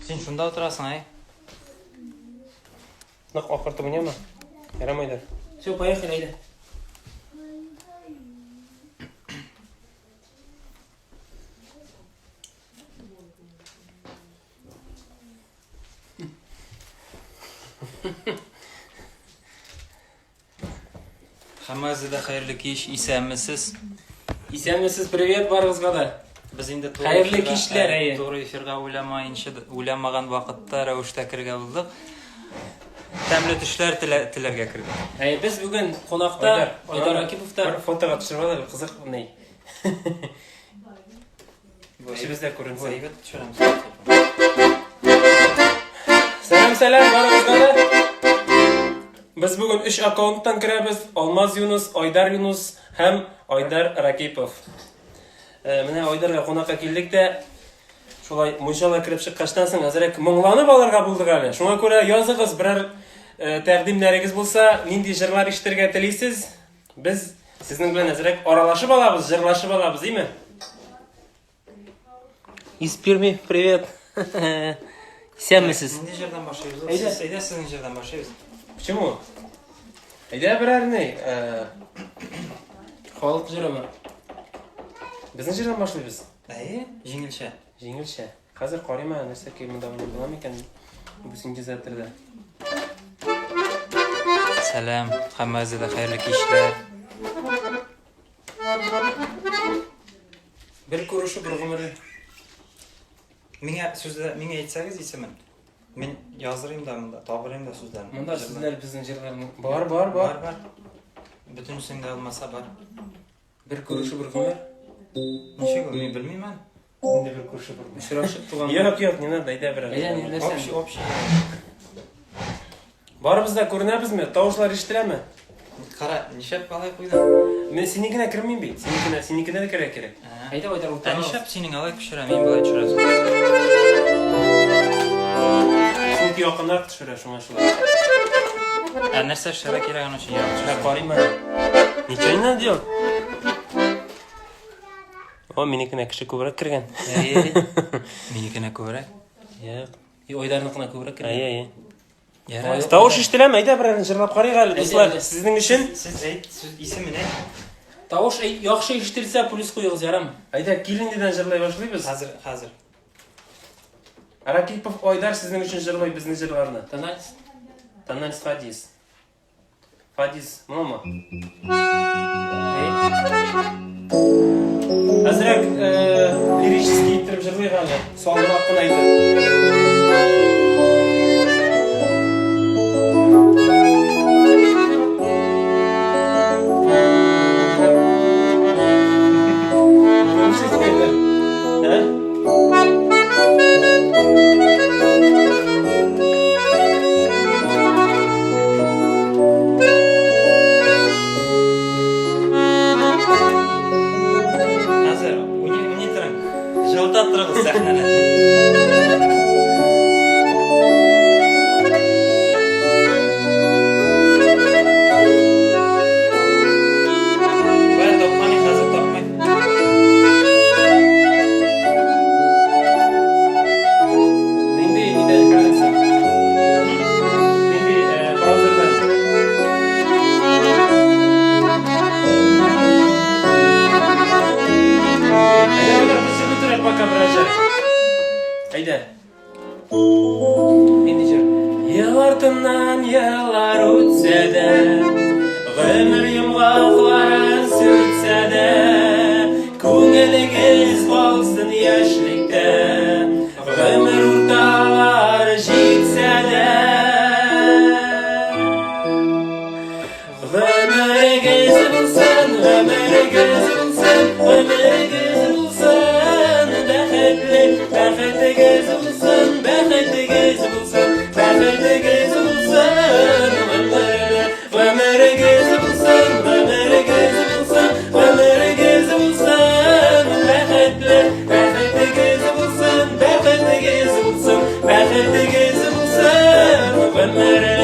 Sen şunda oturasın ay. Naq oxirtib o'ynaymi? Yaramaydi. Все, поехали, ayda. Hammangizga xayrli kech, isanmisiz? Isanmisiz, привет barig'izga da. Biz endi Xayrli kechlar, to'g'ri efirga o'ylamagan vaqtda ravishda kirgan bo'ldik. Tamli tushlar tilarga kirdik. Biz bugun qo'noqda Oydar Akipovdan Bir fotoga tushirib oladi, qiziq bunday. Boshimizda ko'rinsa. Aybat tushiramiz. Salom barig'izga da. Biz bugun 3 akkauntdan kiramiz. Olmaz Yunus, Oydar Yunus ham Oydar Rakipov. Mana Oydarga qo'noqqa keldik-da, shulay munchalar kirib chiqqandan so'ng azrak minglanib olarga bo'ldik hali. Shunga ko'ra yozig'iz, biror taqdimlaringiz bo'lsa, nindi jurlar ishtirga tilaysiz? Biz sizning bilan azrak oralashib olamiz, jurlashib olamiz, deymi? Из Перми, привет. Isanmisiz? Nindi yerdan boshlaymiz. Ayda. Ayda sizning yerdan boshlaymiz. Почему? Ayda birarni Xoliq juraman. bizning yerdan boshlaymiz. Ay, yengilcha. Yengilcha. Hozir qorayman, narsaki bunda bilaman ekan bu singizlarida. Salom, hammangizga xayrli kechlar. Bir ko'rishib bir umr. Menga aytsangiz aytaman. Men yozdirayim-da bunda, topirayim-da so'zlarni. Bunda sizlar bizning jurlarni Bor. Bor. Butun senga olmasa bor. bir ko'rishib bir umr. Necha kun men bilmayman. Endi bir ko'rishib bir. Uchrashib turgan. Yo'q, не надо, ayda bir. Ayda ne dersen? Общий. Boribizda ko'rinabizmi? Tovushlar eshitiladimi? Qara, nishab qalay qo'ydim. Men senikini kirmayman. Senikini da kerak. Ayda Oydar o'tiramiz. Nishab sening alay tushiraman, men bo'lay tushirasan. Seniki yoqinroq tushira shunga shular. Narsa shara kerak uchun yo'q. Qorayman. Nechayni diyor? O menikini kishi ko'proq kirgan. Menikini ko'rak. Yo'q. Oydarnikini ko'proq kirgan. Ay. Yara. Tovush eshitiladimi? Ayda bir jilab qaraylik hali do'stlar. Sizning uchun Siz ayt, ismini ayt. Tovush yaxshi eshitilsa plus qo'ying'iz, yaram. ayda kelindidan jilay boshlaymiz. Hozir. Rakipov Oydar sizning uchun jilay bizning jillarni. Tanlaysiz Fadiz. Fadiz, nima? Azrak lirический yittirib jilay hali. Solni haqqini aytdi. Hozir uni turing. Jiltab turamiz sahnani. Voy, topmani hozir topmay. Endi qaraysan. Endi browserdan. Пока browser. Ayda. Endi jur. Yıl ardından yıllar ötse de, ömür yumğaqlara sürtse de, ko'ngiligiz qolsin yoshlikda, ömür o'rtalar jitse de. Ömürügiz bulsun, ömürügiz bulsun, ömürügiz bulsun, baxtligiz bulsun, baxtligiz bulsun, baxtligiz bulsun, ömürügiz bulsun, ömürügiz bulsun, ömürügiz bulsun, baxtligiz bulsun, baxtligiz bulsun, baxtligiz bulsun, ömürügiz.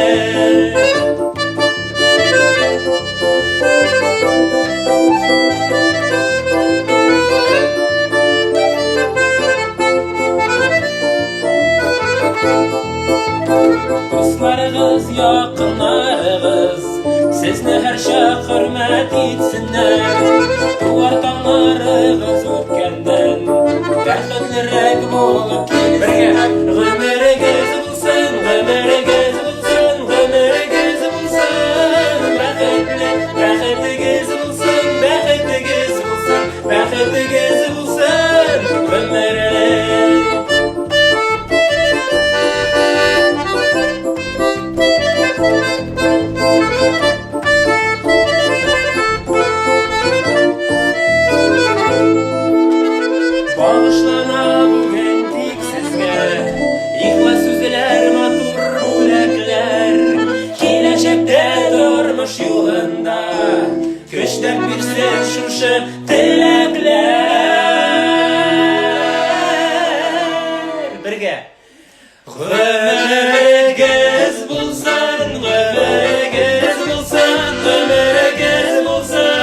Dostlarınız, yakınlarınız sizni her şak hürmet etsinler. Duvar tanlarınız ötkenden bäxtliräk bolup kelsinler. Ömürüňiz bulsun, ömürüňiz bulsun, ömürüňiz bulsun. Bäxtliňiz bulsun, bäxtliňiz bulsun, bäxtliňiz bulsun. Ömürüňiz Bağışlana bugün tik sizge İhlas sözler, matur bulaklar Gelecekte durmuş yolunda Köştek bir sen şuşu tilekler Birge Ömürüňiz bulsun, ömürüňiz bulsun, ömürüňiz bulsun.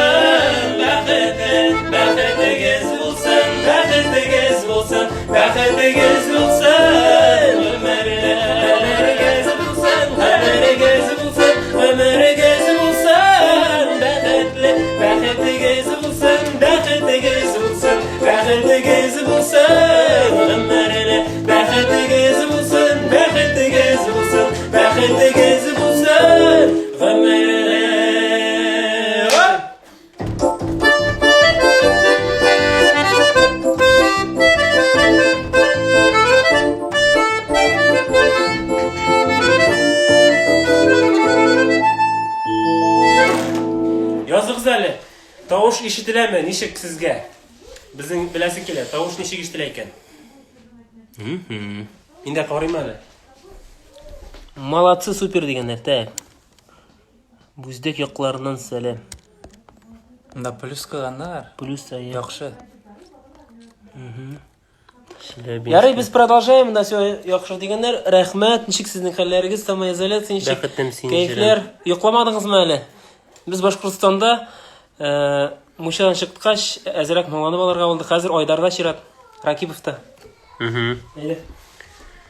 Bäxtliňiz bulsun, bäxtliňiz bulsun, bäxtliňiz bulsun. Ömürüňiz bulsun, ömürüňiz bulsun, ömürüňiz bulsun. Bäxtliňiz bulsun, bäxtliňiz bulsun, bäxtliňiz bulsun. Ömürüňiz bäxtliňiz bulsun, bäxtliňiz bulsun, bäxtliňiz bulsun. Ömürüňiz Yazıqız әлі. Тавыш ишетеләме? Ничек сезгә? Безнең беләсе килә. Тавыш ничек ишетелә икән? Инде карыйм әле. Молодцы, супер дигәннәр, тә. Бүздек якларыннан сәлам. Да плюс кылгандар. Плюс ая. Яхшы. Ярый, без продолжаем. Да, все яхшы дигәннәр. Рәхмәт. Ничек сезнең хәлләрегез? Самоизоляция ничек? Бәхеттән син Кәйфләр. Йокламадыңызмы әле? Без Башкортстанда мушадан чыккач, әзрәк моңланып алырга булды. Хәзер Айдарда чират. Ракиповта. Әйдә.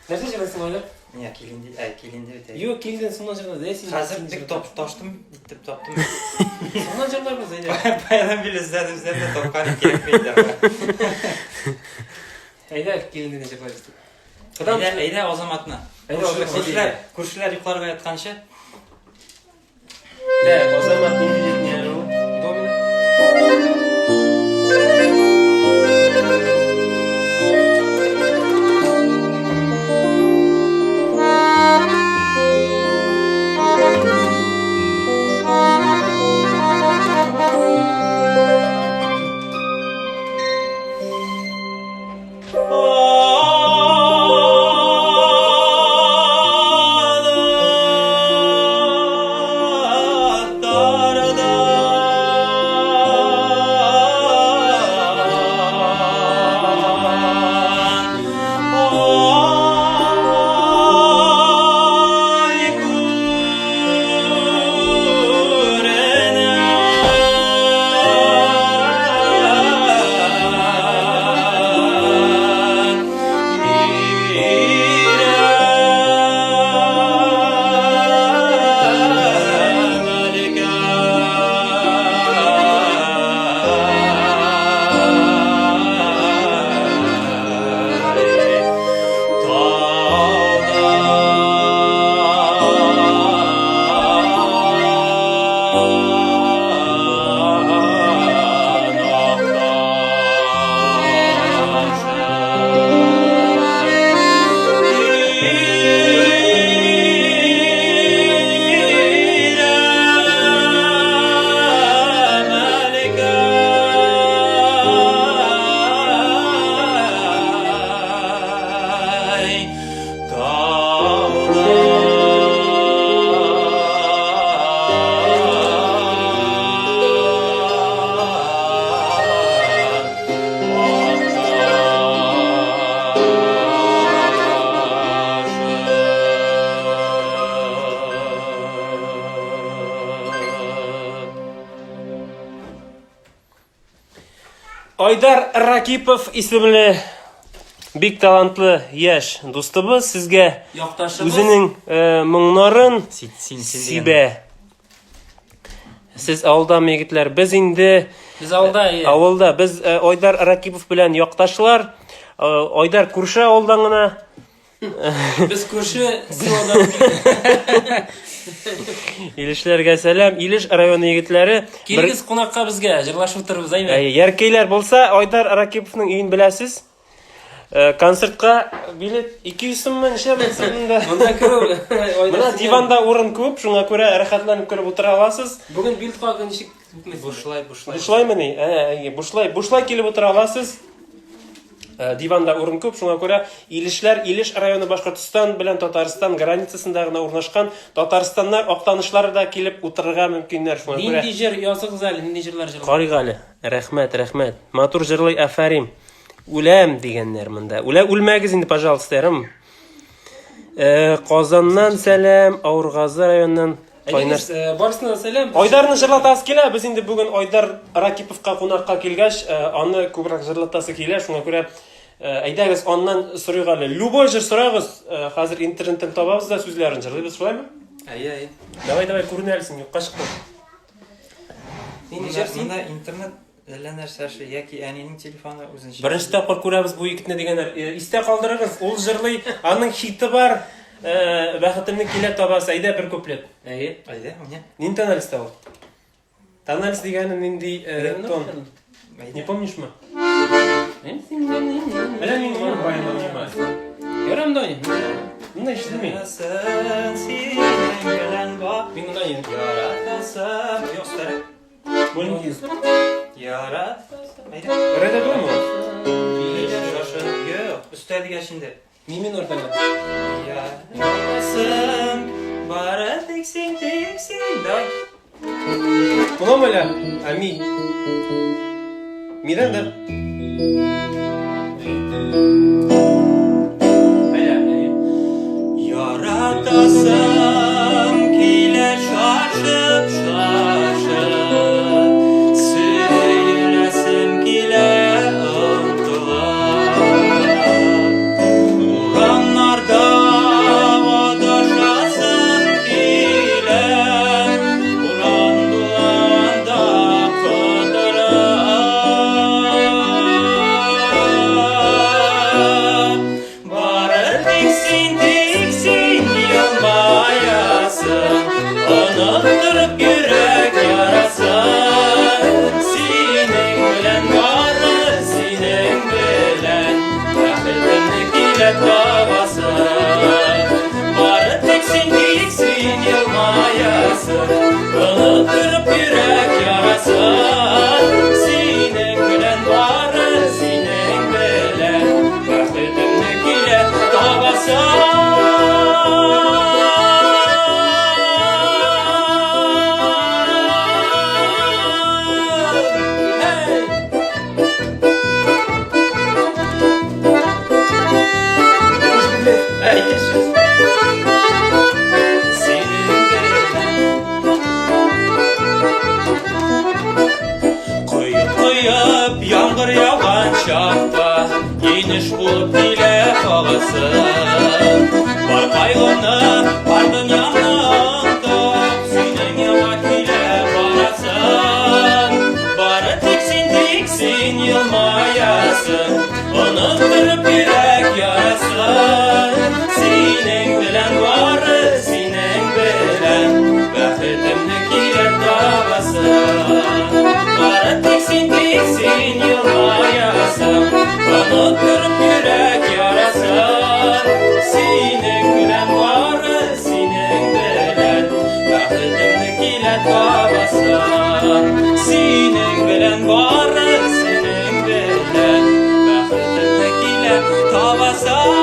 Нәрсә чирасың Айдар? Не, килинди бит. Юк, килден соңнан чират. Хәзер тик таптым, итеп таптым. Соңнан чират Айдар. Баядан бил эзләдем тапкан кирәк бит. Әйдә, килден чират. Әйдә Азаматны. Күршеләр йокларга ятканчы. Да, Азамат не видит ни одного. Домина. Айдар Ракипов исемле бик талантлы яшь дустыбыз сезгә Якташыбыз. үзенең моңнарын Син сибә. Сез авылда егетләр, біз инде Biz alda. авылда без Айдар Ракипов белән якташлар. Айдар күрше авылдан гына. Biz күрше селодан Илешләргә сәлам. Илеш районы егетләре. килгез кунакка безгә җырлашып утырбыз, әйме? Яркейләр булса, Айдар Ракиповның өен беләсез. Концертка билет 200 суммы ничәме суммада. Монда керү. Менә диванда урын күп, шуңа күрә рәхәтләнеп кереп утыра аласыз. Бүген билет калган ничек? Бушлай. Бушлаймыни? Бушлай килеп утыра аласыз. Диванда урын күп, шуңа күрә Илешләр, Илеш районы Башкортстан белән Татарстан границасында гына урнашкан. Татарстаннар, актанышлар да килеп утырырга мөмкиннәр, шуңа күрә. Нинди җыр языгыз әле, нинди җырлар җырлар? Карыйк әле. Рәхмәт. Матур җырлый, афарим. Үләм дигәннәр монда. Үлмәгез инде, пожалуйста, ярым. Казаннан сәлам, Аургазы районыннан. Барысына сәлам. Айдарны җырлатасы килә. Без инде бүген Айдар Ракиповка кунакка килгәч, аны күбрәк җырлатасы килә. Шуңа күрә әйдәгез аннан сорыйк әле. Любой җыр сорагыз. Хәзер интернеттан табабыз да сүзләрен җырлыйбыз, шулаймы? Әйе. Давай, күренәлсең, юкка чыкты. Нинди җыр син? Монда интернет әллә нәрсә яки әнинең телефоны үзенчә. Беренче тапкыр күрәбез бу егетне дигәннәр. Истә калдырыгыз. Ул җырлый, аның хите бар. Бәхетемне килә табасы. Әйдә бер куплет. Әйе. Әйдә, менә. Нинди анализ ул? Анализ дигәне нинди тон? Не помнишь мы? Әллә мин моны баянлап җибәрәм. Ярам да ни? Монда ишетелми. Син белән бар. Мин монда ин. Яратасам, ястар. Моны Яратасам. Әйдә. Рәдә булмы? Юк, өстәлгә шинде. Мин ортага. Яратасам, бары тик син. Дай. Моны мәлә? Ами. Миранда. Яратасам, килә шашып. Сөйләсем килә омтыла. Урамнарда адашасым килә. Уран булганда кадыра. Бары тик син елмаясың. Оныттырып йөрәк ярасын. Синең белән бары, синең белән бәхетемне килә табасың. Бары тик син елмаясың. Оныттырып йөрәк ярасын. Синең белән бары, синең белән бәхетемне килә табасың. Куеп яңгыр яуган чакта, инеш булып килә каласың. Бар кайгыны, бардым яныңда, синең яңа килә барасың. Бары тик син елмаясың, оныттырып йөрәк ярасын. Синең белән бары, синең белән бәхетемне килә табасың. Бары тик син елмаясың, оныттырып йөрәк ярасын. Синең белән бары, синең белән бәхетемне килә табасың. Синең белән бары, синең белән бәхетемне килә табасың.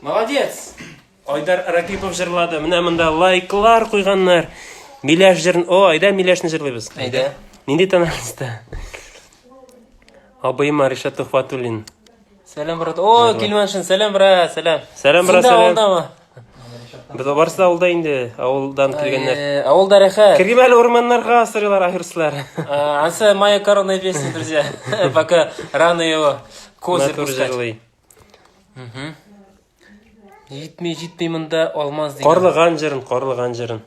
Молодец. Айдар Ракипов җырлады. Менә монда лайклар куйганнар. Миләш җырын. Айда Миләшне җырлыйбыз. Әйдә. Нинди таналыста? Абыйым Ариша Тухватуллин. Сәлам брат. О, Килманшин, сәлам брат, сәлам. Сәлам брат, Син дә сәлам. алдамы? Biz барсы да авылда инде, авылдан килгәннәр. Авылда рәхәт. Киргем әле урманнарга сырылар ахирсылар. Ансы моя коронная песня, друзья. Пока рано его козы пускать. Жетмей мында алмаз деген. Карлыган җырын.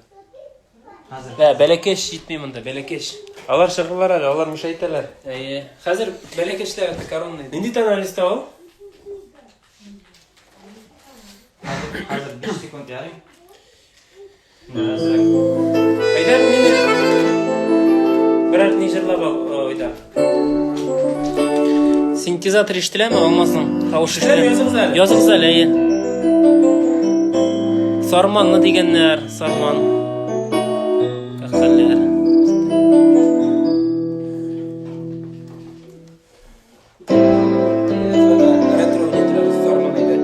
Бәләкеш жетмей мында, бәләкеш. Алар чыгылар әле, алар мыш әйтәләр. Хәзер бәләкешләр это коронный. Нинди тоналистә ул? Hozir 5 sekund yaring. Әйдә, мине берәр ни җырлап ойда. Синтезатор ишетеләме, алмазның тавышы Ишетелә, ишетелә. языгыз әле. Языгыз әле, Сарманны дигәннәр, Сарман. Кахәлләр. Ретро не треба Сарман әйдә.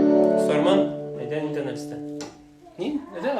Сарман, әйдә инде нәрсә. Ни? Әйдә.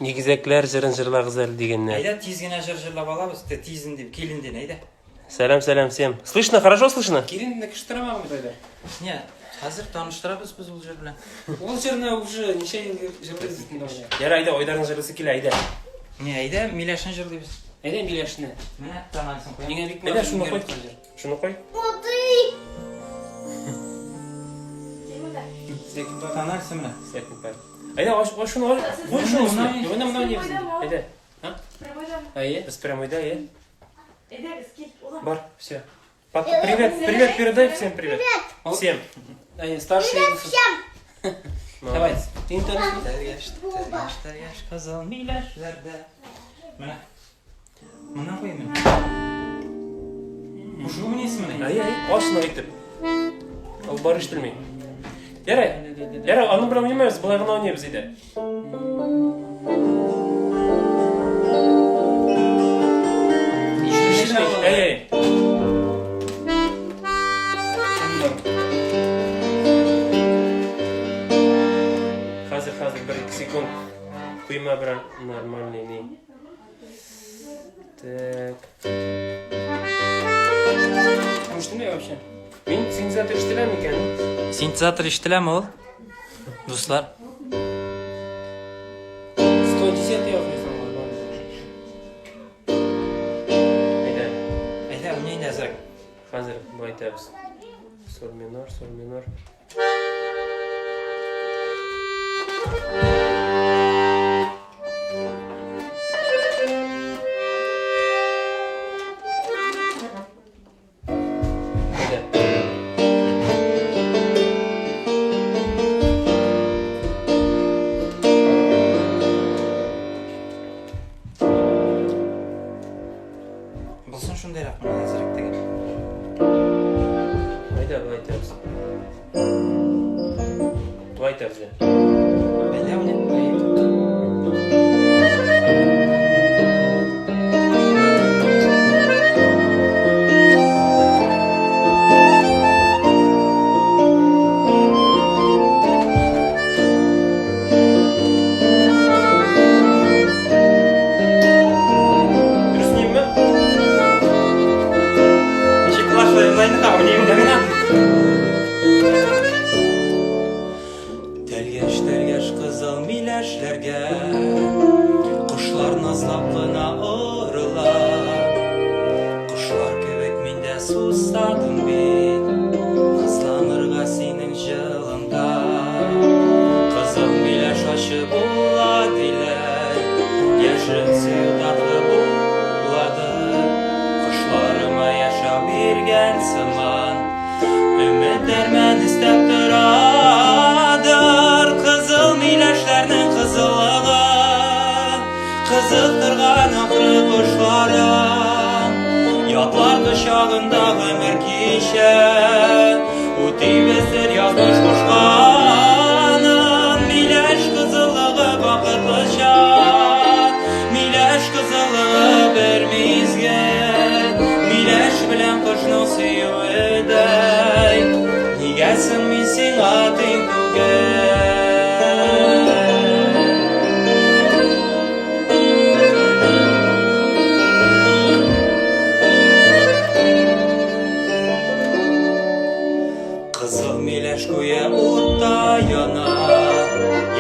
Нигезәкләр җырын җырлагыз әле дигәннәр. Әйдә тиз генә җырлап алабыз, тизен дип, киленден, әйдә. Сәлам, сәлам всем. Слышно? Хорошо слышно? Килинне кыштырамагыз да. Не, хәзер таныштырабыз без ул җыр белән. Ул җырны уже ничә ел җырлыйсыз инде. Яра, әйдә, Айдарның җырысы килә, әйдә. Не, әйдә, Миләшне җырлыйбыз. Әйдә Миләшне. Менә таналсын куям. Миңа бик Әйдә, шуны кой. Шуны кой. Таналсын менә. Әйдә, аш шуны аш. Кой шуны. Менә монда не безне. Әйдә. Әйе. Без прямо әйдә, әйдә. Эдак, Бар, все. Привет, привет, передай всем привет. Всем. Әйе, старший. Давай. Тинтон. Яшь кызыл миләшләрдә. Менә. Моны куймын. Шу несміне? Ашын айтып. Ал бар іштілмей. Ярай, аны бір ойнамайыз, бұлай ғана ойнайбыз еді. Іштілмей, Қазір 1-2 секунд. Құйма бір нормальный не. Так. Муштыны вообще? Мен синтезатор іштілем екен. Синтезатор іштілем ол? Достар. 110 yapıyorsun. Айда. Әйдә, үнейін әзірек. Қазір бұл айтабыз. Соль минор. Болсын шундай рақмын әзірек деген. Айда, бұл айтабыз. Бұл айтабыз. Әйдә, үнейін. Дұрыс деймін бе? Неше класса ойнайын да, үнейін дәмін. Тәлгәш қызыл миләшләргә Құшлар назлап қына ұрылар Құшлар кебек мен дә сусадым бит Назланырға синең жылында Қызыл миләш ашы була диләр Яшен сөю татлы булады Құшларыма яшап биргән сыман Өмет дәрмен істәп торадыр Қызыл миләшләрнең қызылығы Қызықтырған ақыры құшларым Ятлар құшағында ғөмір кешен Үтей бездер язмыш құшқанын Миләш қызылығы бақытлыша Миләш қызылығы бір мезгіл Миләш белән құшның сөюедәй Нигәсің мин сиңа тең түгел Қызыл миләш күе утта яна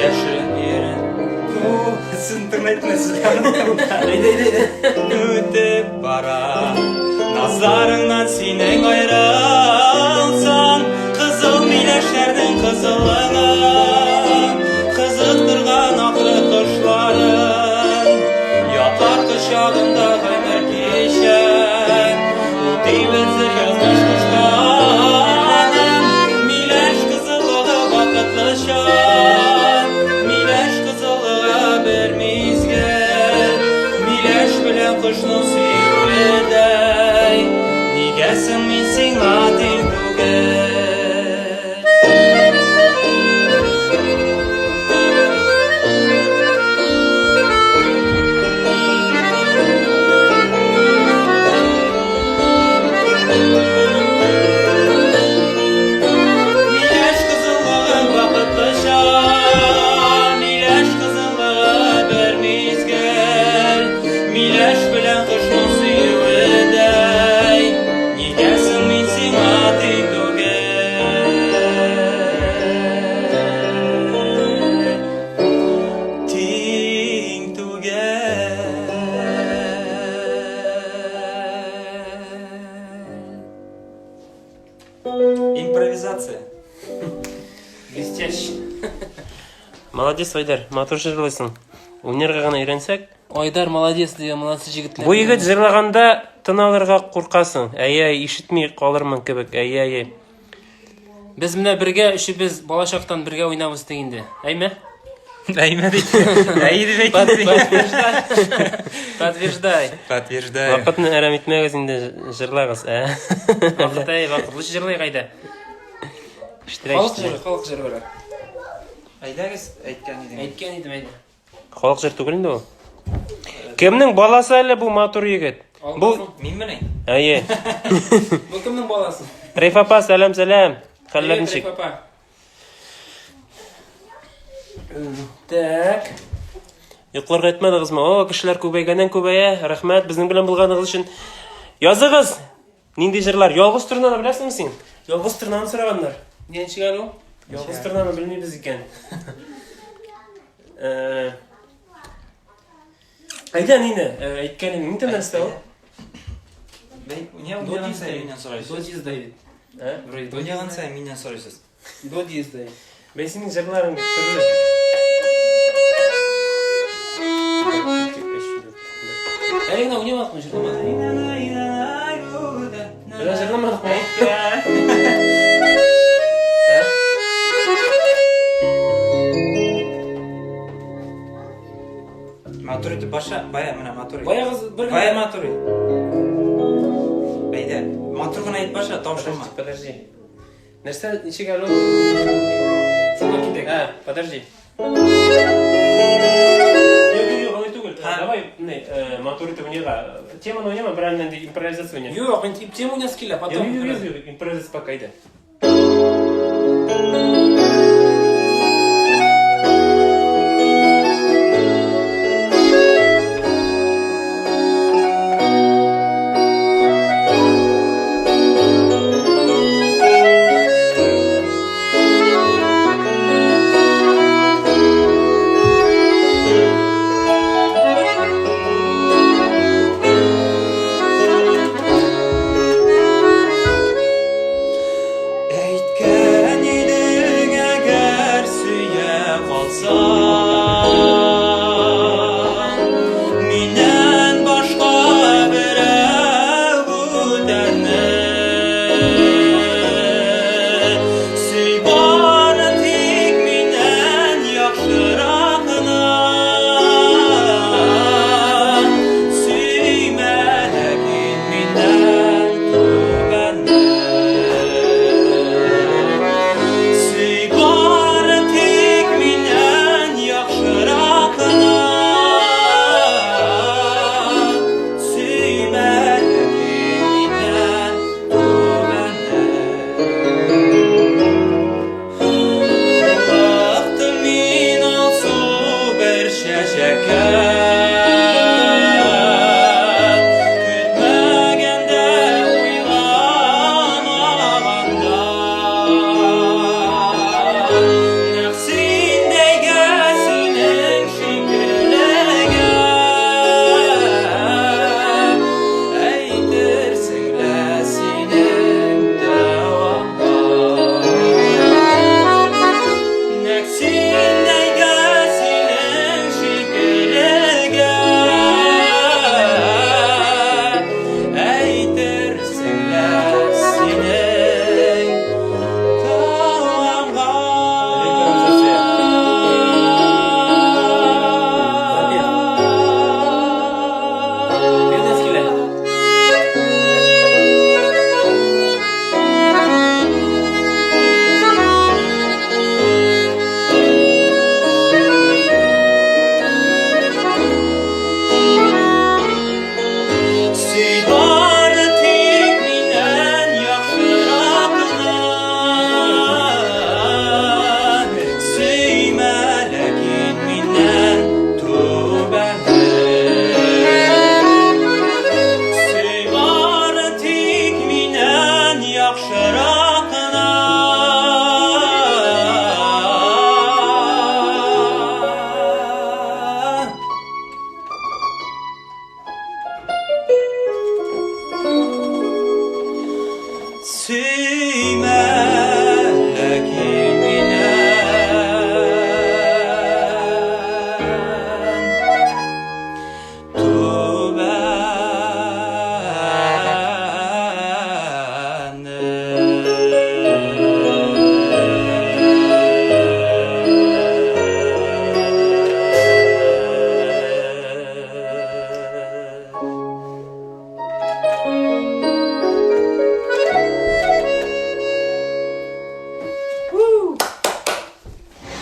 Яшерен ерен Үтіп бара Назарыңнан синең айрылсаң Қызыл миләшләрнең қызылығы Қызықтырған ақыры құшларын Ятар құшағында ғөмір кешен Үтей бездер язмыш құшқаным Миләш қызылығы бақытлы шан Миләш қызылығы бір мезгіл Миләш белән құшның сөюедәй Нигәсің мин сиңа тең түгел Миләш қызылығы бақытлы шан Миләш қызылығы бір мезгіл Миләш белән құшның сөюедәй Нигәсің мин сиңа тең түгел Тең түгел Импровизация. Блестяще. Молодец, Айдар, матур жырлайсың. Өнерге ғана үйренсек. Айдар молодец деген молодцы жігітлер. Бұл егіт жырлағанда тын алырға қорқасың. Әй, ишітмей қалырмын кебек. Әй. Біз мына бірге үші біз балашақтан бірге ойнамыз дегенде. Әйме? Әйме дейді. Әйді бекінді. Подтверждай. Подтверждаю. Вақытны әрәм етмәгіз инде жырлағыз, ә? Вақытай, вақытлы жырлай қайда? Халық жыры бар. Әйдәгіз әйткән едім. Әйткен едім әйді. Халық жыр түгел инде ол. Кімнің баласы әлі бұл матур егет? Бұл, Мен міне? әйе. Бұл кімнің баласы? Рейф апа, сәлем. Қаллар нешік? Папа. Так. Йокларға етмәдіңіз ма? О, кішілер көбейгеннен көбейе. Рахмет, біздің білім білғаныңыз үшін. Язығыз! Нинди жырлар? Ялғыз тұрнаны білесің сен? Ялғыз тұрнаны сұрағандар. Неншік әлі? Ялғыз тұрнаны білмейбіз екен. Айда нені? Айткәнің нені тәмін істеу? Не ойнаған сайын менен До сұрайсыз. диез дайд. Ойнаған сайын менен сұрайсыз. До диез дайд. Мен сенің жырларың түрлі. Әлігіна ойнамадық мы жырламадық? Bila жырламадық ма? Матуриді баша, бая мына матури. Баяғыз бір Бая матури. Әйдә, матур ғана айт баша, таушылма. Подожди. Нәрсе ничек әлі? Сама кидек. Подожди. Yok, olay түгел. Давай, матурity ойнайға. Теманы ойнама, бір әннен де импровизация ойна. Yok, ben temu oynas killa, потом. Yok, импровизация пока иде.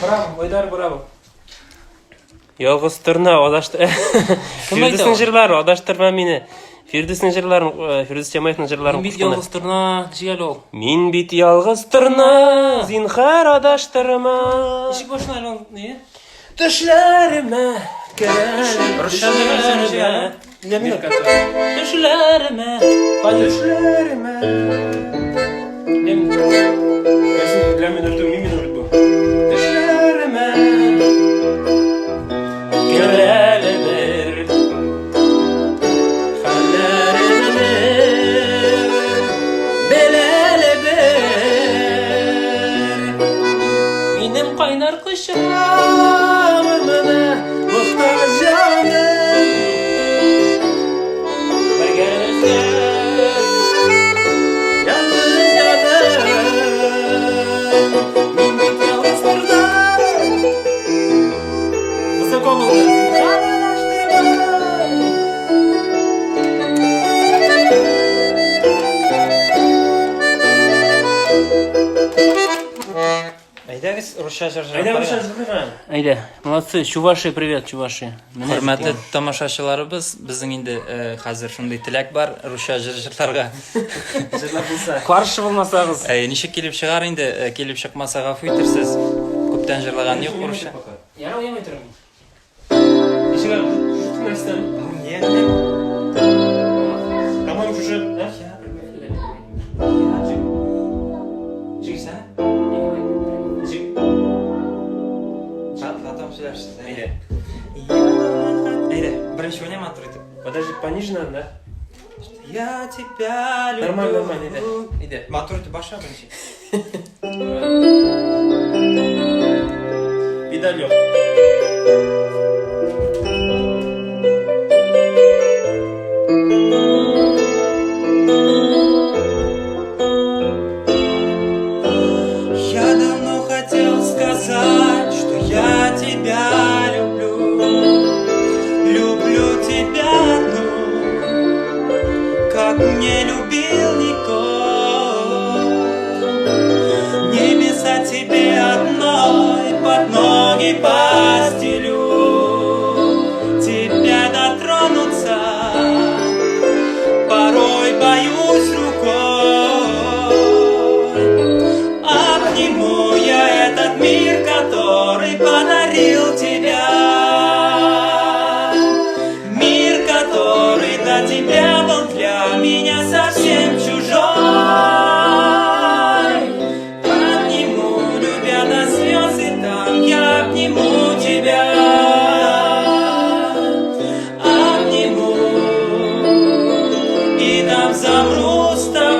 Браво, Айдар, браво. Ялгыз турна адаштыр. Фирдүстүн жырлары адаштырма мени. Фирдүстүн жырларын, Фирдүс Жамаевдин жырларын Бит ялгыз турна, жигәл ул. Мин бит ялгыз турна, зинхар адаштырма. Ишек башына алган не? Төшләремә керәләр. Рушаныма. Төшләремә. Төшләремә. Төшләремә керәләр. Хәлләремне беләләр. Минем кайнар кышым. Рамына мохтаҗ җаным. Бергәләшкә. Ялгыз ятам. Мин бит ялгыз турда. Высоко булды. Әйдәгез, русча Айда җырларга. ушан җырлыйган. Айда, молодцы. Чувашия, привет, Чувашия. Хөрмәтле тамашачыларыбыз, безнең инде хәзер шундый теләк бар русча җырларга. Җырлап булса. Каршы булмасагыз. Ничек килеп чыгар инде, килеп чыкмаса гафу итәрсез. Күптән җырлаган юк русча. Яна уйнамый торам. Ишеге шушы нәрсән. Тамам шушы. Җигсән? Чатлатам сөйләрсез. Әйдә. Әйдә, беренче уйнама туры итеп. Подожди, пониже надо, да? Я тебя люблю. Нормально, нормально, Иде. Матур итеп баша беренче. Педаль yok. Я давно хотел сказать, что я тебя люблю. Люблю тебя одну, как не любил никого. Небеса тебе одной под ноги постелю. Тебя дотронуться порой боюсь рукой. Обниму я этот мир, который подарил тебя. Мир, который до тебя был для меня совсем чужой. Обниму, любя до слез, и там я обниму тебя. Обниму, и там замру с тобой.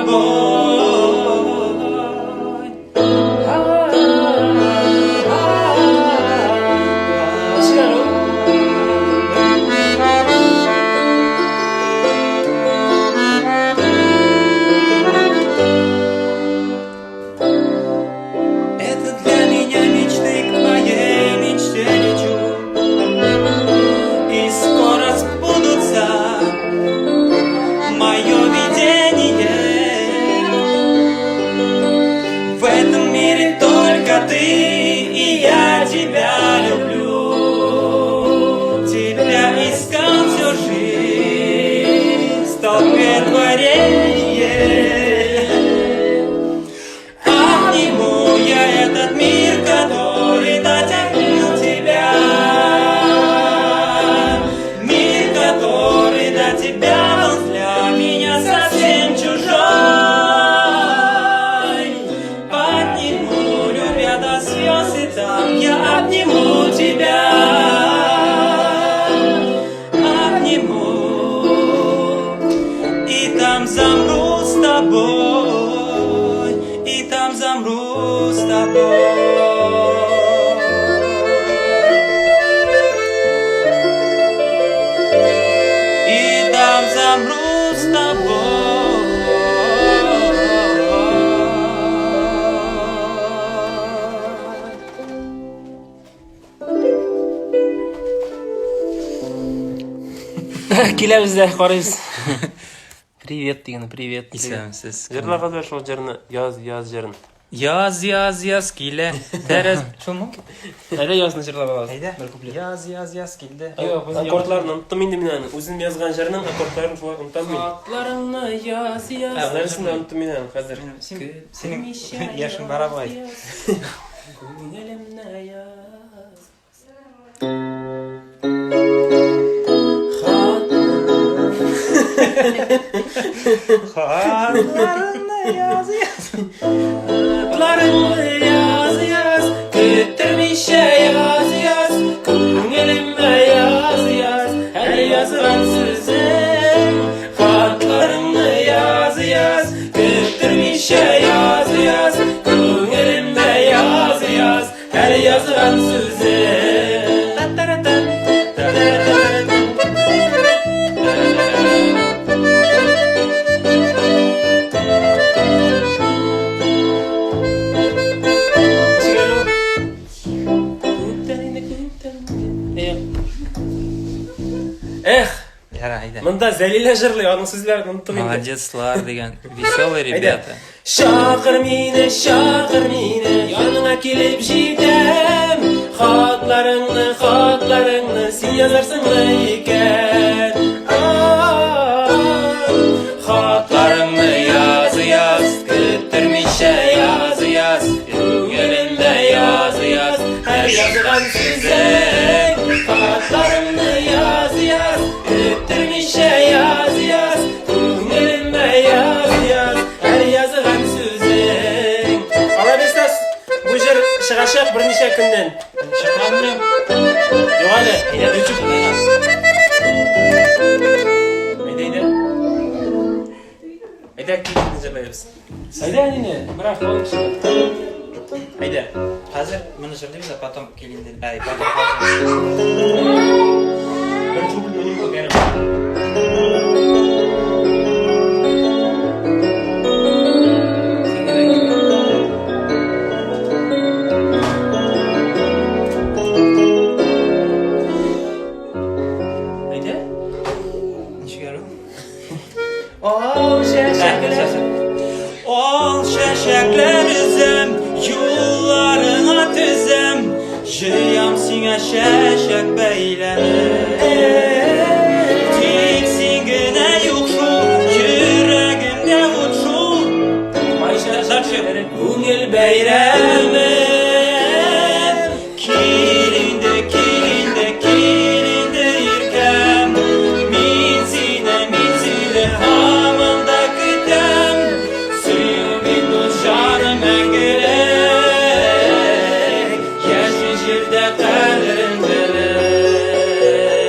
Это для меня мечты, к твоей мечте лечу. И скоро сбудутся мое видение. В этом мире только ты, и я тебя люблю. Тебя искал всю жизнь, столпе творения. Обниму я этот мир, который дотянул тебя. Мир, который до тебя был для меня совсем чужой. Подниму, любя до слез, и там я обниму тебя. Обниму, и там замру с тобой. И там замру с тобой. И там замру с тобой. Киләбез дә карыйбыз. Привет дигән, привет. Исәнсез. Җырларга да шул җырны яз җырын. Yaz yaz yaz kile. Terez. Şol mümkün. Hele yazını jırlap alalım. Hayda. Bir kuplet. Yaz yaz yaz kildi. Yok, biz Akordlarını unuttum indi minani. Uzun yazgan jarının akordlarını şu an unutamıyorum. Hatlarını yaz yaz. Neresini unuttum minani hazır. Senin yaşın beraber. Gönlümde yaz. Hatlarını yaz yaz. Hatlarını yaz yaz. Küttürmüş yaz yaz. Gönlümde yaz yaz. Her yazılan sözüm. Hatlarını yaz yaz. Küttürmüş yaz yaz. Gönlümde yaz yaz. Her yazılan sözüm. Tataratan, tataratan. Yara hayda. Mında Zelile jırlıyor. Onun sizlerini unuttum indi. Молодецлар деген. Веселые ребята. Şakır mine, yanına gelip jidem. Hatlarını sen yazarsın iken. Hatlarını yaz yaz, küttürmüş yaz yaz. Gönlümde yaz yaz, her yazılan size. Hatlarını yaz yaz, küttürmüş yaz yaz. Gönlümde yaz yaz, her yazılan size. Alabilsiniz bu jır çıkacak bir neçe günden. Şakamrım. Yok hadi. YouTube'da yaz. Haydi. Haydi aktivitini jırlayırız. Haydi yine, bırak oğlum şimdi. Haydi. Hazır bunu söyleyeyim de потом келинди. Ay потом hazır. Bir çubuk benim bu benim. Haydi. Nişgaro. Oh, şaşaklar. Ol şaşaklar üzem, yollarına tüzem. Jıyam sine şaşak beylenir. Tiksin güne yokşu, yüreğimde uçu. Gönül beyremi. Kilinde yirkem. Minsine hamında kütem. Suyumin canım engelek. Yaşlı jirde kalırım belek.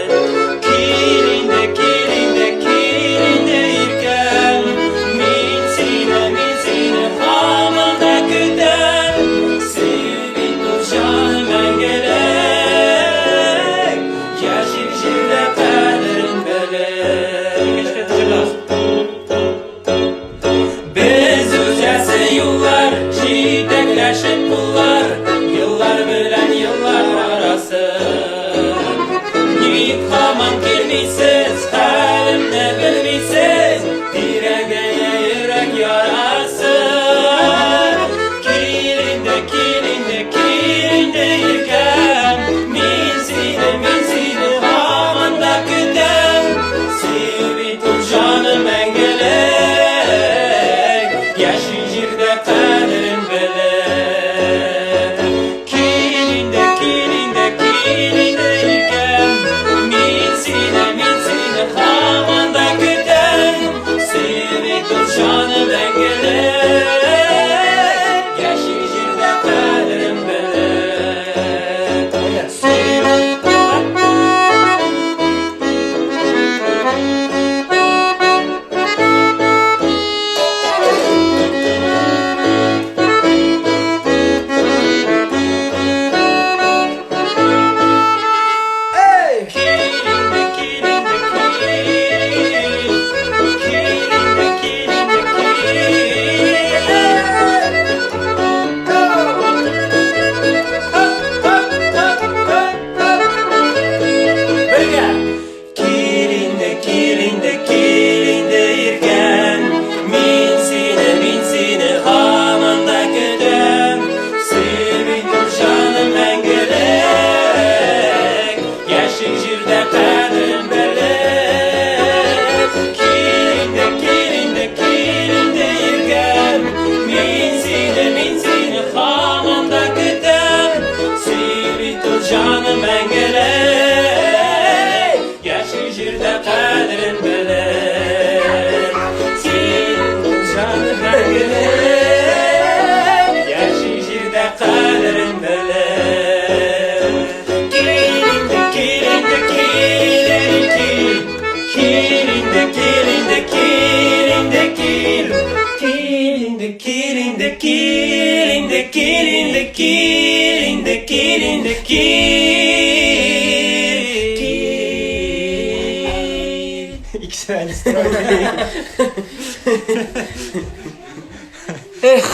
Эх,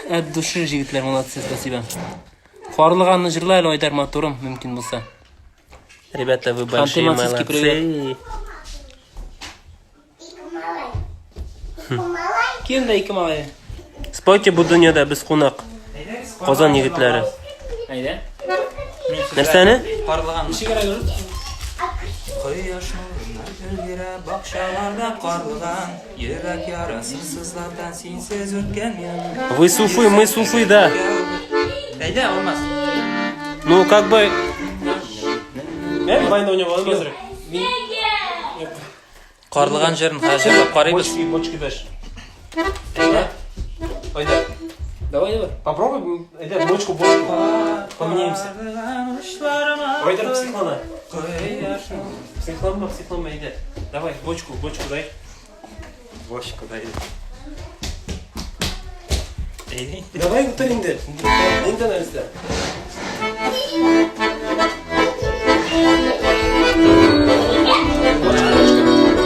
от души жигитлер, молодцы, спасибо. Қуарлығанны жырла әлі Айдар моторым, мүмкін болса. Ребята, вы большие Ханты-Мансийский молодцы. Кем да екі малай? Спойте bu dünyada biz қонақ. Qozon yigitlari. Айда. Нәрсәне? Карлыган. Шекара көріп? Кояш нурына гүлгерә бакчаларда карлыган, йөрәк ярасы сызлардан синсез үткән ян. Вы суфы, мы суфы, да. Әйдә, olmaz. Ну, как бы... Ben bayında oynayalım hazır. Карлыган җырын хәзерләп карыйбыз. Бочки дашь. Айдар, Давай, давай. Попробуй, Айдар, бочку поменяемся. Айдар, психлана. Кояш Психланма, психланма, Айдар. Давай, бочку дай. бошку дайды. Әйдә. Давай, götür indi. İndi neresi?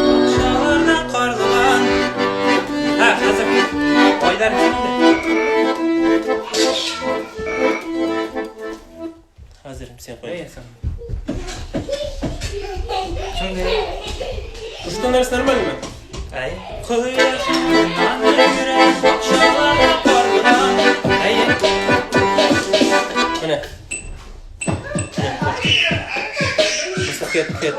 Бакчаларда карлыган. Ха, хәзер. Айдар кимде? Hazırım, sen koy. Şimdi Uçtan neresi normal mi? Ay, koyaş nuruna yürek bakşalarda kарлыган. Әйе. Mene. Mustafa ket.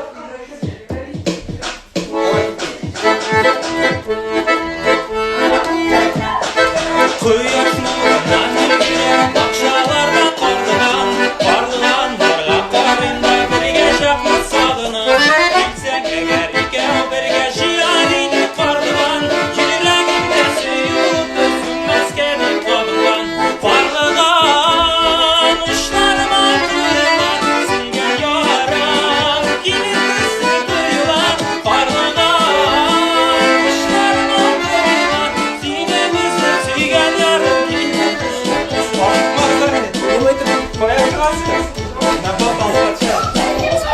Koyaş nuruna yürek bakşalarda kарлыган. Kарлыгандарга карыйында бергә чакны сагынып. Килсәң әгәр икәү бергә җыяр иде карлыган. Йөрәгемдә сөюп сүнмәскә дип кабынган. Карлыган учларыма күренә сиңгән ярам. Килеп күзле тоела карлыган учларыма күренә сиңгә күзле сөйгән ярым.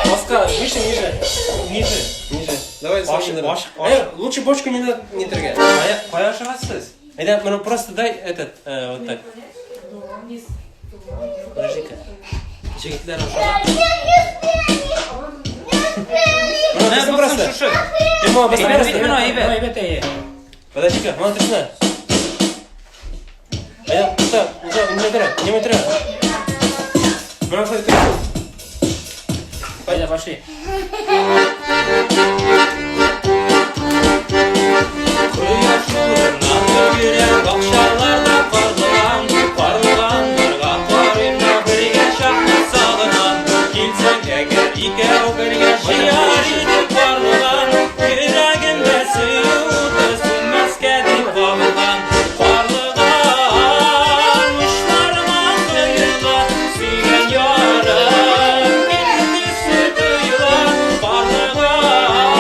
Маска, ниже. Давай, лучше бочку не трогай. Кая шығасыз? Айдар, ну просто дай этот, вот так. Подожди-ка. Жігітлер ошаға. Ну, просто. Ему Әйбет. Подожди-ка, смотри сюда. Айдар, не тра. Бросай трясу. Айда, пошли. Кояш нурына йөрәк бакчаларда карлыган. Карлыгандарға карыйында бергә чакны сагынам. Килсәң әгәр икәү бергә җыяр иде карлыган. Йөрәгемдә сөюе сүнмәскә дип кабынган. Карлыган учларыма коела сөйгән ярым. Килеп төсле тоела карлыган.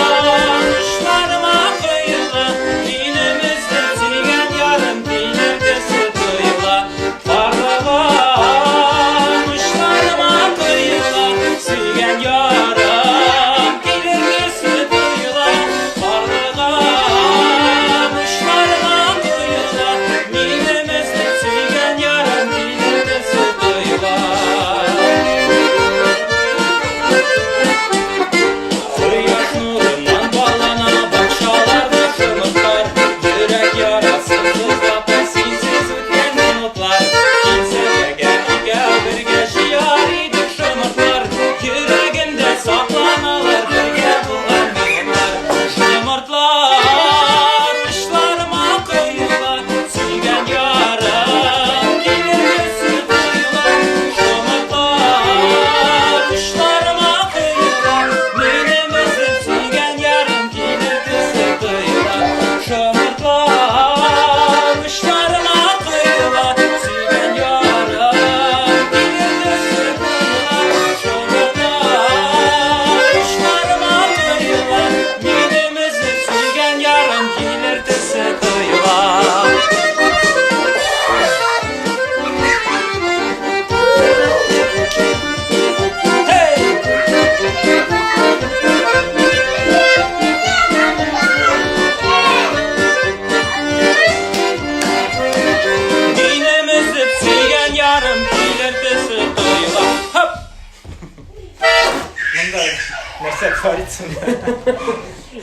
творится?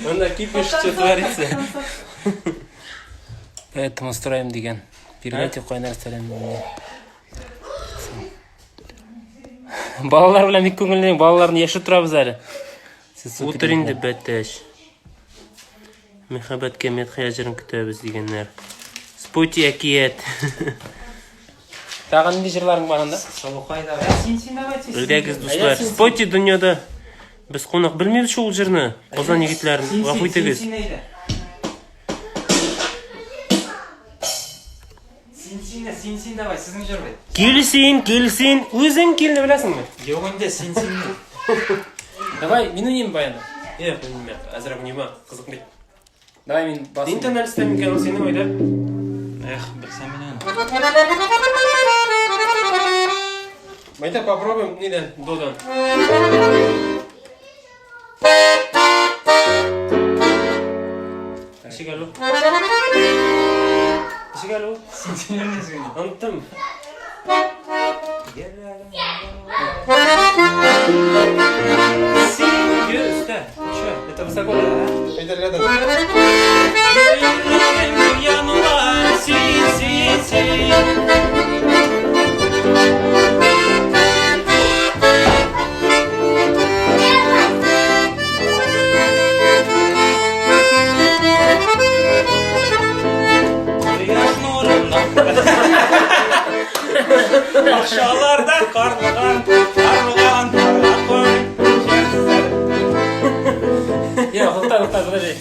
Анда кипиш что творится. Поэтому строим деген. Передайте қойнар сәлем. Балалар белән бик күңелле, балаларны яши турабыз әле. Утыр инде бәттәш. Мәхәббәткә мәдхия җырын көтәбез дигәннәр. Спойте әкият. Тагын нинди җырларың бар анда? Салухайда. Син давайте. Белгәгез дуслар. Спойте дөньяда без кунак белмибез шул җырны. Казан егетләрен гафу итегез. Син давай, sizning җыр бит. Килсин, үзең килне беләсеңме? Юк инде, син. Давай, мин уйнайм баяны. Bilmem. Azraq oynayma. Qiziq bit. Давай мин басым. Инде нәрсә микән сине ойда? Эх, bilsam men. Майда попробуем нидән? Додан. Ишегалу. Ишегалу. Син нәсен. Антым. Юста. Чё? Это высоко, да? Әйтер рядом. Акчаларда карлыган. Я, хутта, подожди.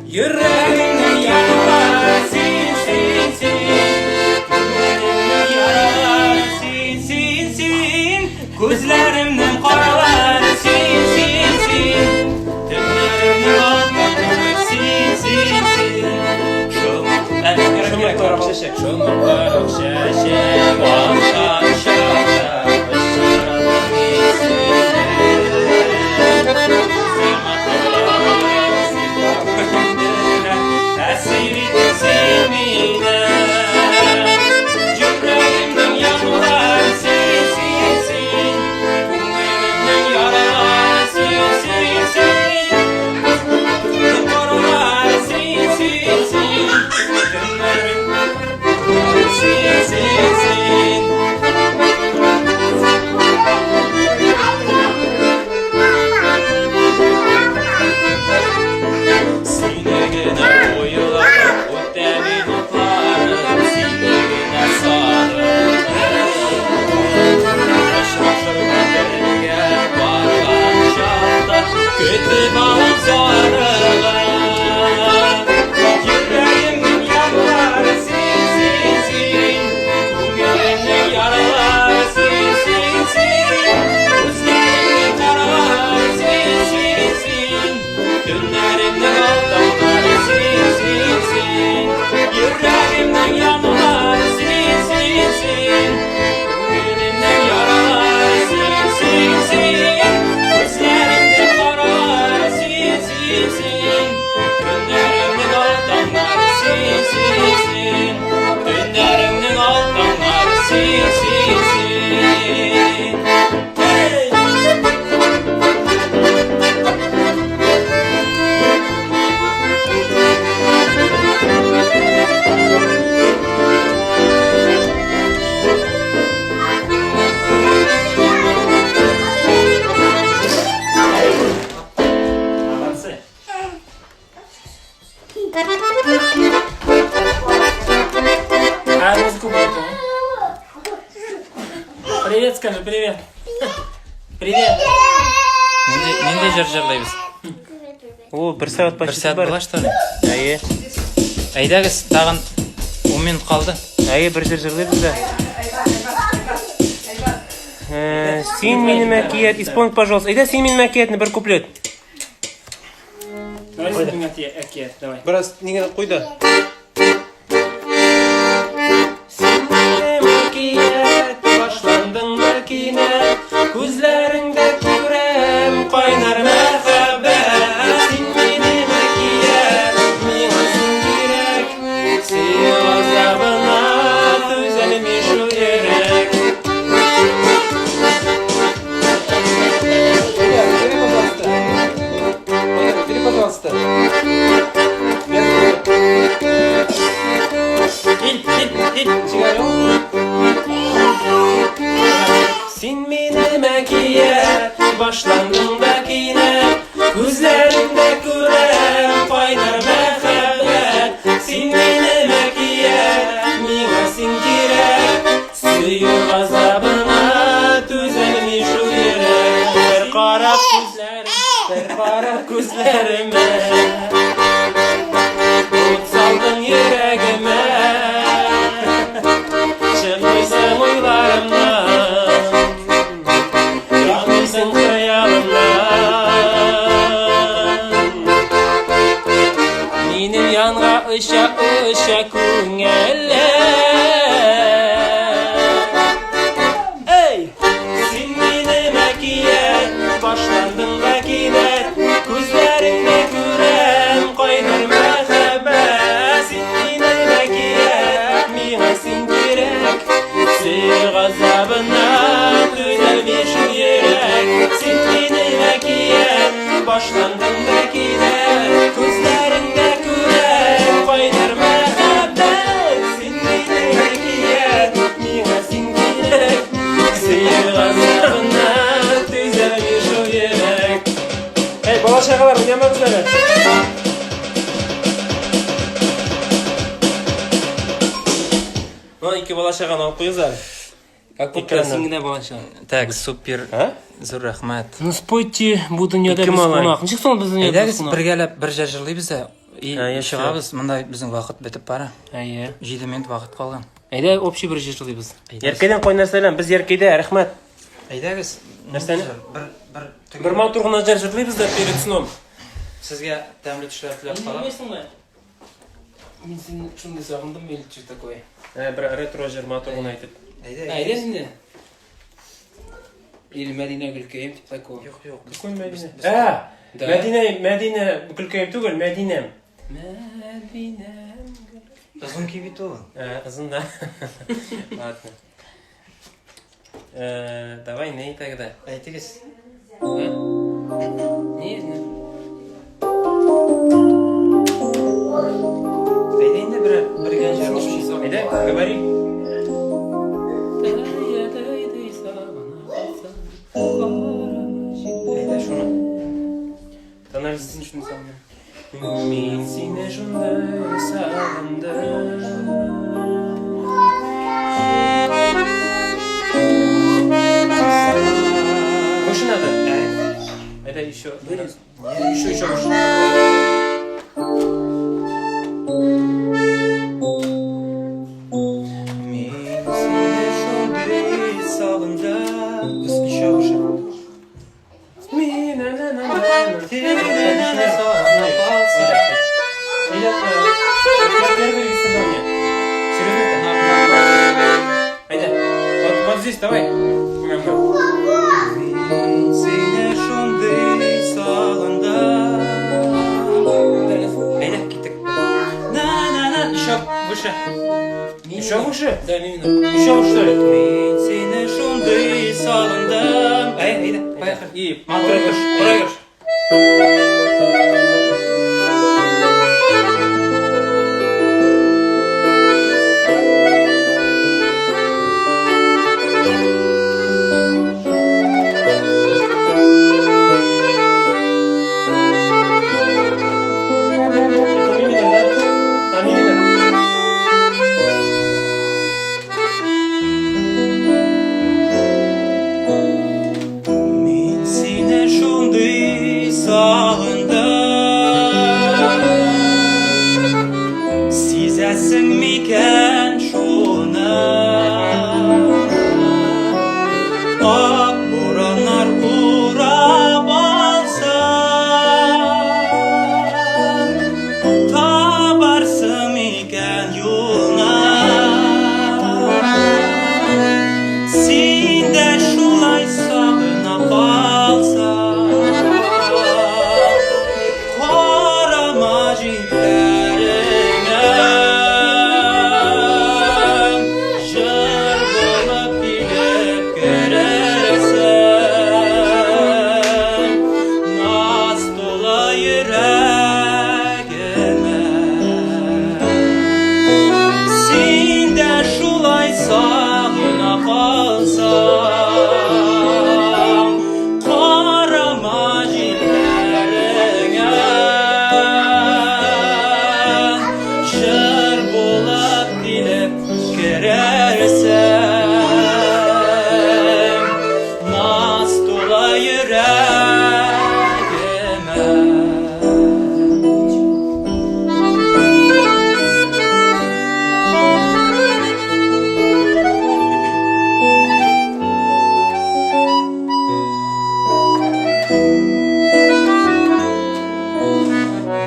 Yüreğimden yaralar, sin. Yaralar, sin. Gözlerimden karalar, sin. Dünlerimden almalar, sin. Şomaklar şaşak, şomaklar şaşak. Akşam şarkıda, Привет, скажи, привет. Привет. Нинди жыр жырлайбыз? О, 1 сағат Bir почти saat бар. bola что ли? Әйе. Әйдәгез, тагын 10 минут калды. Әйе, бір жыр жырлайбыз да. Син минем әкият, исполни, пожалуйста. Әйдә, син минем әкиятны бір куплет. Давай, син минем әкият, давай. Biraz nigene qo'ydi. Башландың бір кинәт, күзләреңдә күрәм кайнар мәхәббәт. Син минем әкият, миңа син кирәк, син азабына түзәлми шул йөрәк. Sen meni makiye başlandın da kine Gözlerimde görem paylar mehabbet Sen meni makiye mine sen gerek Süyür gazabına düzelmiş şu yere Bir karap gözlerime Umut saldın yüreğime Çıkmışsın uylarımdan Yanmışsın hayalımdan Benim yanğa ışa küngeller Ey! Sen benim ekiye başlandın da gider Gözlerinde görem kaynar mehabbet Sen benim ekiye mine sen gerek Sır gazabına düzelmiş yürek Sen benim ekiye başlandın da gider Gözlerinde görem kaynar mehabbet Sen benim ekiye mine sen gerek Sır gazabına düzelmiş yürek Hey bala şakalar oynayamaz bizlere. Lan iki bala şakanı alıp koyuyoruz abi. Как будто сиңне балаша. Так, супер. Ha? Зур рахмат. Ну спойте, бу дөньяда Ике без малай. кунак. Ничек соң без дөньяда без Әйдәгез кунак? бергәләп бер җырлыйбыз да и Яшь чыгабыз. Монда безнең вакыт бетеп бара. Әйе. 7 минут вакыт калган. Әйдә общий бер җырлыйбыз. Яркайдан кайнар сәлам. Без Яркайда рәхмәт. Әйдәгез. Нәрсәне? Bir матур гына җыр җырлыйбыз да перед сном. Сезгә тәмле төшләр теләп калам. Bilmiyorsunmu? Мен сені шундай сағындым, мен что такое. Bir retro җыр матур гына әйтеп. Әйдә сені. Или Мәдинә Гөлкәем тип такое. Юк, юк. Какой Мәдинә? Да. Мәдинә Гөлкәем түгел, Мәдинәм. Мәдинәм. Озын ки бит ул. Ызын да. Ладно. Давай не тогда. Әйтегез. Не знаю. Әйдә инде бергә җырлыйбыз. Әйдә, говори. Әйдә шуны. Тональностен шуны сагындым. Мин сине шундай сагындым. Кошы надо? Әйдә еще. Еще кошы. Мин сине шундый сагындым. Еще уже. Первое испытание. Серьезно? Айда. Вот здесь, давай. Мин сине шундый сагындым. Әйдә киттек. На. Еще выше. Еще выше? Да, мимина. Еще выше, что ли? Мин сине шундый сагындым. Әйдә, поехали. И матур проигрыш. Мин сине шундый kerersem naz dola yüreğime.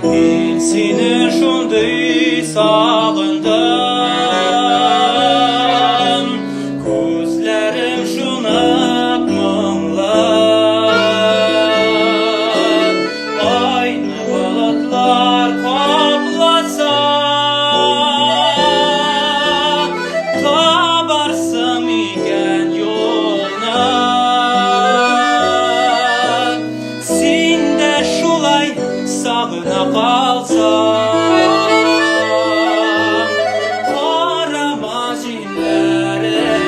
Ben seni şunday sağındım, gözlerim şunak mınglar. Aynı bulutlar kaplasa, tabarsam iken yoluna. Sen de şulay sağına kalsan, karama cinlerine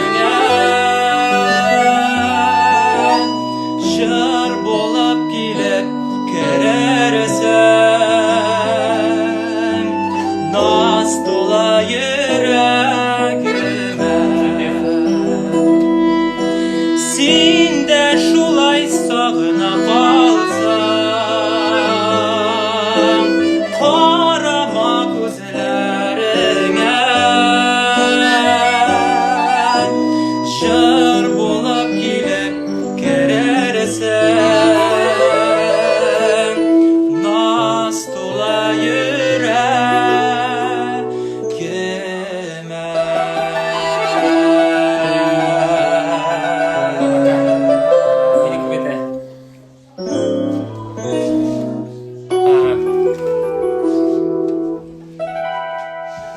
şer bolup gelip kerersen naz dola yüreğime. Sen de şulay sağına kalsan, karama gözlerine şer bolup gelip kerersen naz dola yüreğime. Minik bete.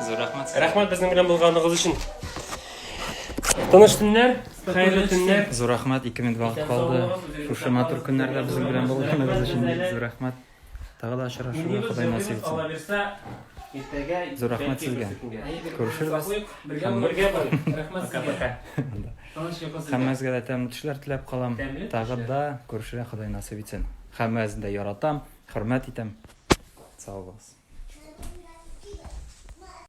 Zor rahmat. Rahmat bizning bilan bo'lganingiz uchun. Tanish tunlar, xayrli tunlar. Zor rahmat, 2 minut vaqt qoldi. Shu matur kunlarda biz bilan bo'lganingiz uchun zor rahmat. Tag'da uchrashuvga Xudoy nasib etsin. Qolaversa, ertaga Zo'r rahmat sizga. Ko'rishamiz. Birga bo'ling. Rahmat sizga. Hammangizga tamom tushlar tilab qolaman. Tag'da ko'rishga Xudoy nasib etsin. Hammangizni yaratam, hurmat etam. Sog' bo'linglar.